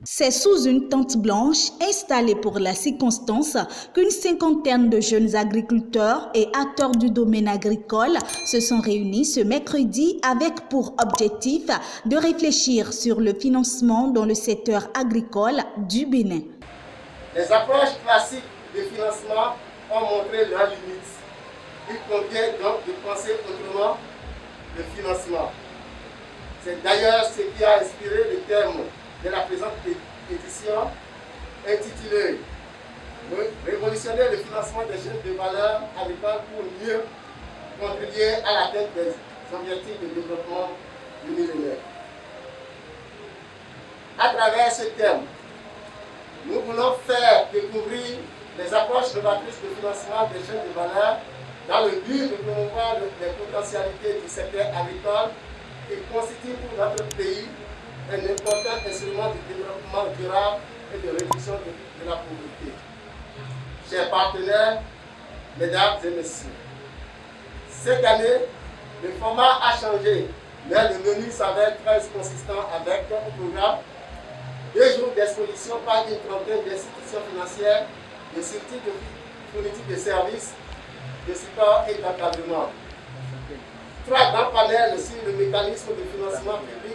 C'est sous une tente blanche installée pour la circonstance qu'une cinquantaine de jeunes agriculteurs et acteurs du domaine agricole se sont réunis ce mercredi avec pour objectif de réfléchir sur le financement dans le secteur agricole du Bénin. Les approches classiques de financement ont montré leurs limites. Il convient donc de penser autrement le financement. C'est d'ailleurs ce qui a inspiré le terme de la présente édition intitulée « Révolutionner le financement des chaînes de valeur agricoles pour mieux contribuer à l'atteinte des objectifs de développement du millénaire ». À travers ce thème, nous voulons faire découvrir les approches novatrices de financement des chaînes de valeur dans le but de promouvoir les potentialités du secteur agricole qui constitue pour notre pays un important instrument de développement durable et de réduction de la pauvreté. Chers partenaires, mesdames et messieurs, cette année, le format a changé, mais le menu s'avère très consistant avec un programme 2 jours d'exposition par une trentaine d'institutions financières, de structures de fourniture de services, de support et d'encadrement. 3 grands panels sur le mécanisme de financement public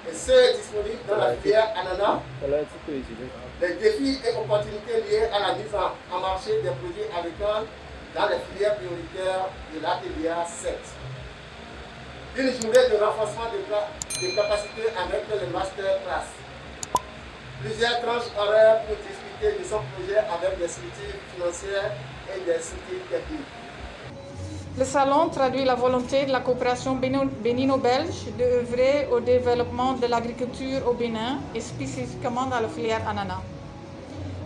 et ceux disponibles dans la filière ananas, les défis et opportunités liés à la mise en marché des produits agricoles dans les filières prioritaires de l'ATVA 7. Une journée de renforcement des capacités avec les masterclass. Plusieurs tranches horaires pour discuter de son projet avec des structures financières et des structures techniques. Le salon traduit la volonté de la coopération bénino-belge d'œuvrer au développement de l'agriculture au Bénin et spécifiquement dans la filière ananas.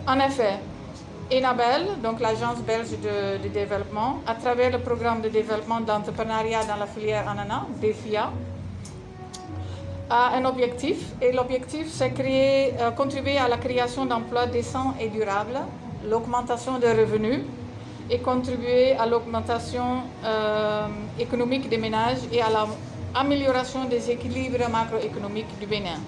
En effet, Enabel, donc l'agence belge de développement, à travers le programme de développement d'entrepreneuriat dans la filière ananas, DEFIA, a un objectif, et l'objectif c'est contribuer à la création d'emplois décents et durables, l'augmentation des revenus et contribuer à l'augmentation économique des ménages et à l'amélioration des équilibres macroéconomiques du Bénin.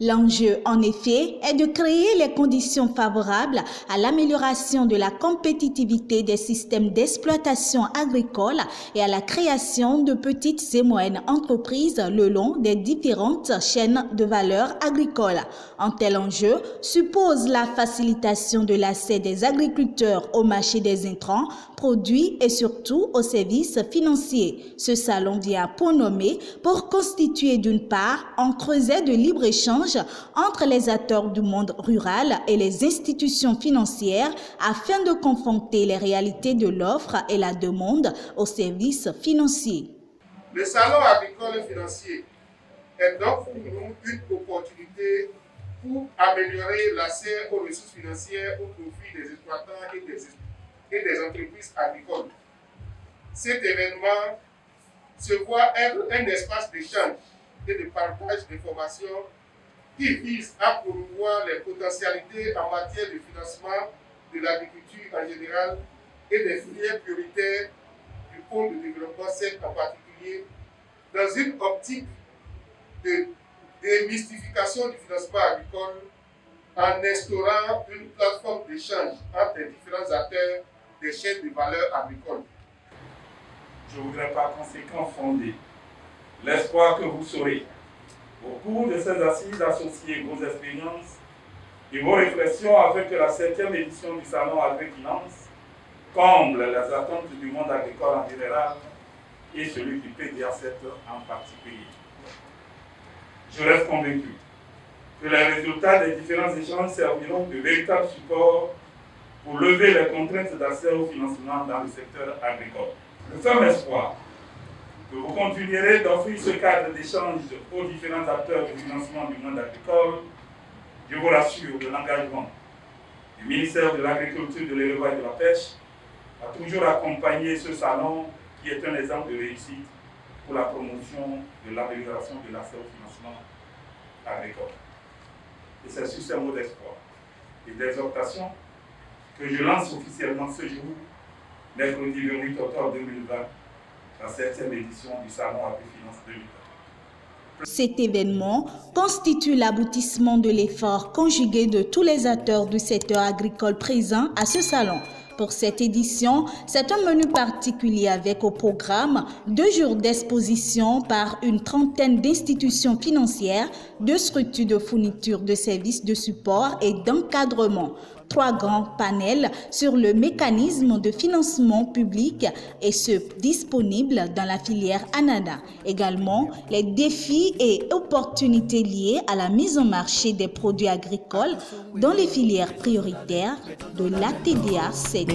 L'enjeu, en effet, est de créer les conditions favorables à l'amélioration de la compétitivité des systèmes d'exploitation agricole et à la création de petites et moyennes entreprises le long des différentes chaînes de valeur agricole. Un tel enjeu suppose la facilitation de l'accès des agriculteurs au marché des intrants, produits et surtout aux services financiers. Ce salon vient pour nommer pour constituer d'une part un creuset de libre-échange entre les acteurs du monde rural et les institutions financières afin de confronter les réalités de l'offre et la demande aux services financiers. Le salon agricole et financier est donc pour nous une opportunité pour améliorer l'accès aux ressources financières au profit des exploitants et des entreprises agricoles. Cet événement se voit être un espace d'échange et de partage d'informations qui vise à promouvoir les potentialités en matière de financement de l'agriculture en général et des filières prioritaires du pôle de développement sec en particulier, dans une optique de démystification du financement agricole en instaurant une plateforme d'échange entre les différents acteurs des chaînes de valeur agricole. Je voudrais par conséquent fonder l'espoir que vous saurez, au cours de ces assises, associer vos expériences et vos réflexions afin que la 7e édition du Salon Agri-Finance comble les attentes du monde agricole en général et celui du PDA7 en particulier. Je reste convaincu que les résultats des différents échanges serviront de véritable support pour lever les contraintes d'accès au financement dans le secteur agricole. Nous sommes espoir que vous continuerez d'offrir ce cadre d'échange aux différents acteurs du financement du monde agricole. Je vous rassure de l'engagement du ministère de l'Agriculture, de l'Élevage et de la Pêche a toujours accompagné ce salon qui est un exemple de réussite pour la promotion de l'amélioration de l'accès au financement agricole. Et c'est sur ces mots d'espoir et d'exhortation que je lance officiellement ce jour, mercredi 28 octobre 2020, la 7e édition du Salon Agri-Finance 2020. Cet événement constitue l'aboutissement de l'effort conjugué de tous les acteurs du secteur agricole présents à ce salon. Pour cette édition, c'est un menu particulier avec au programme 2 jours d'exposition par une trentaine d'institutions financières, 2 structures de fourniture de services de support et d'encadrement. 3 grands panels sur le mécanisme de financement public et ceux disponibles dans la filière ananas. Également, les défis et opportunités liées à la mise en marché des produits agricoles dans les filières prioritaires de l'ATDA 7.